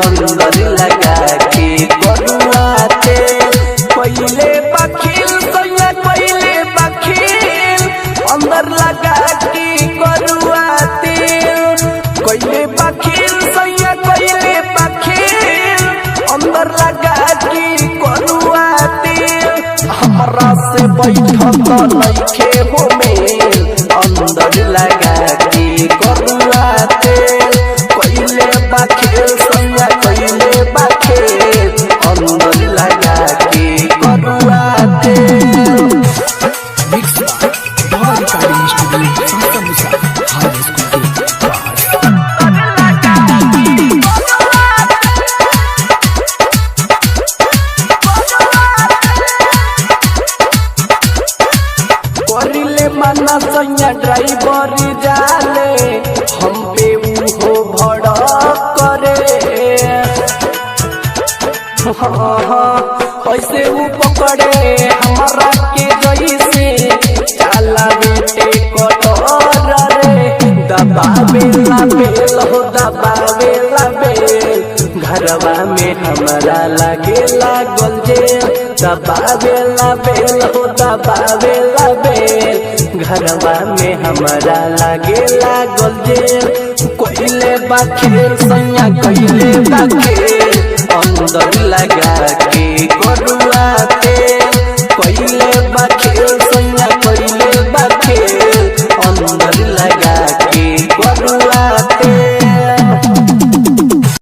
अंदर लगा के करुआ तेल कोइले बखिल सैया कोइले बखिल अंदर लगा के करुआ तेल हमरा से बैठत नइखे हो मेल अंदर लगा के करुआ तेल कोइले बखिल सैया कोइले बखिल अंदर लगा के करुआ तेल। मना सैया ड्राइवर जाले हम पे उहो भड़क करे ऐसे उ पकड़े हमारा के जैसे चाला बेटे कटोर रे दबावे ला बेल हो दबावे ला बेल घरवा में हमारा लागे लागल जेल दबावे ला बेल हो दबावे ला बेल घरवा में हमारा लागे लागल जेल कोइले बखेल सैया कोइले बखेल अंदर लगा के